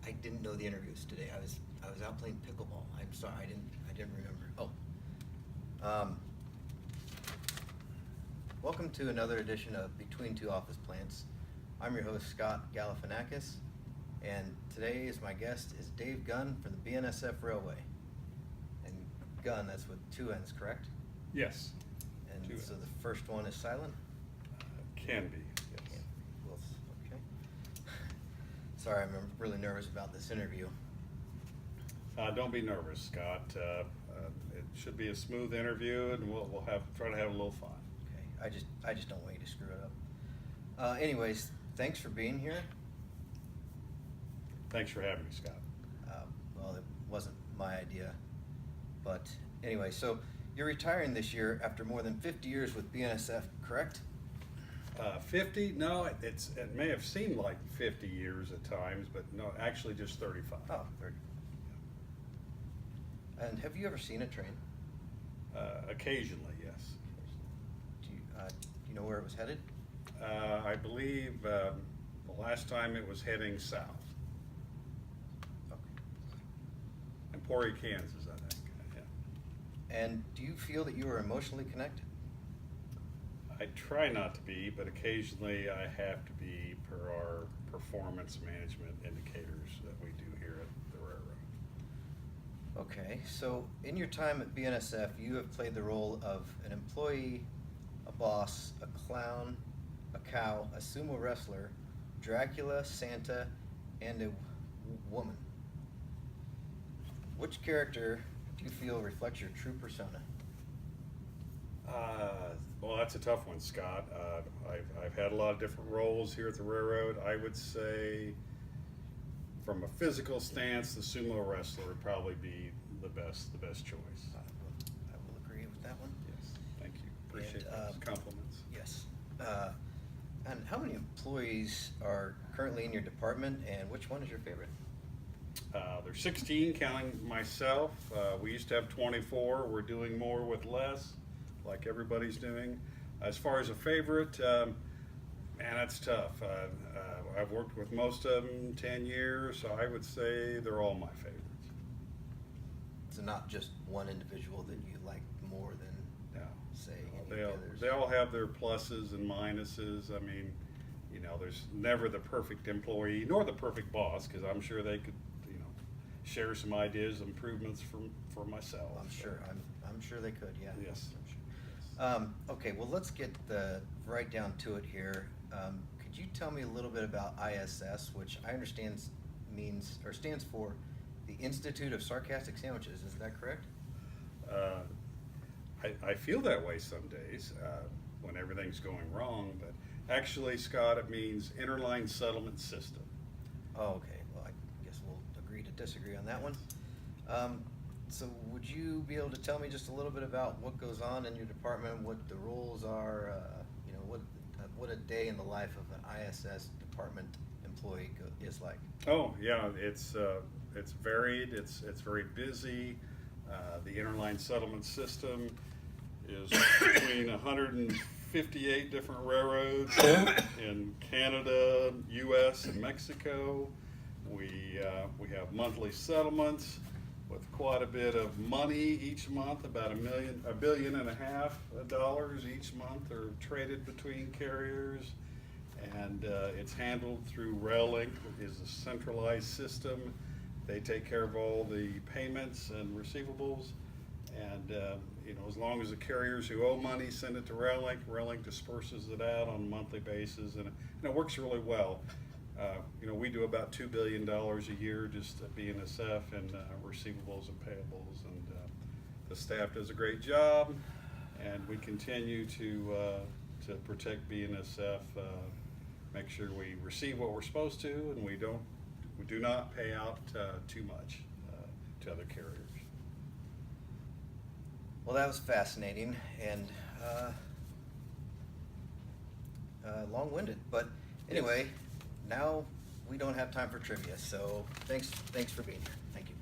I didn't know the interviews today. I was out playing pickleball. I'm sorry, I didn't remember. Welcome to another edition of Between Two Office Plants. I'm your host, Scott Galifianakis, and today my guest is Dave Gunn from the BNSF Railway. And Gunn, that's with two N's, correct? Yes. And Two so N's. the first one is silent? Can be, yes. Well, okay. Sorry, I'm really nervous about this interview. Don't be nervous, Scott. It should be a smooth interview, and we'll try to have a little fun. Okay, I just don't want you to screw it up. Anyways, thanks for being here. Thanks for having me, Scott. Well, it wasn't my idea, but anyway, so you're retiring this year after more than 50 years with BNSF, correct? 50? No, it may have seemed like 50 years at times, but no, actually just 35. Oh, 30. And have you ever seen a train? Occasionally, yes. Do you know where it was headed? I believe the last time it was heading south. Okay. Emporia, Kansas, I think. Yeah. And do you feel that you are emotionally connected? I try not to be, but occasionally I have to be per our performance management indicators that we do here at the railroad. Okay, so in your time at BNSF, you have played the role of an employee, a boss, a clown, a cow, a sumo wrestler, Dracula, Santa, and a woman. Which character do you feel reflects your true persona? Well, that's a tough one, Scott. I've had a lot of different roles here at the railroad. I would say, from a physical stance, the sumo wrestler would probably be the best choice. I will agree with that one. Yes, thank you. Appreciate those compliments. Yes. And how many employees are currently in your department, and which one is your favorite? There's 16, counting myself. We used to have 24. We're doing more with less, like everybody's doing. As far as a favorite, man, that's tough. I've worked with most of them 10 years, so I would say they're all my favorites. So not just one individual that you like more than, No. say, any of the others? They all have their pluses and minuses. I mean, you know, there's never the perfect employee nor the perfect boss, because I'm sure they could, you know, share some ideas, improvements for myself. I'm sure they could, yeah. Yes. I'm sure. Okay, well, let's get right down to it here. Could you tell me a little bit about ISS, which I understand stands for the Institute of Sarcastic Sandwiches? Is that correct? I feel that way some days when everything's going wrong, but actually, Scott, it means Interline Settlement System. Oh, okay. Well, I guess we'll agree to disagree on that one. So would you be able to tell me just a little bit about what goes on in your department, what the roles are, you know, what a day in the life of an ISS department employee is like? Oh yeah, it's varied. It's very busy. The Interline Settlement System is between 158 different railroads in Canada, U.S., and Mexico. We have monthly settlements with quite a bit of money each month. About $1.5 billion each month are traded between carriers, and it's handled through RailLink, which is a centralized system. They take care of all the payments and receivables, and you know, as long as the carriers who owe money send it to RailLink, RailLink disperses it out on a monthly basis, and it works really well. You know, we do about $2 billion a year just at BNSF in receivables and payables, and the staff does a great job, and we continue to protect BNSF, make sure we receive what we're supposed to, and we do not pay out too much to other carriers. Well, that was fascinating and long-winded, but anyway, now we don't have time for trivia, so thanks for being here. Thank you.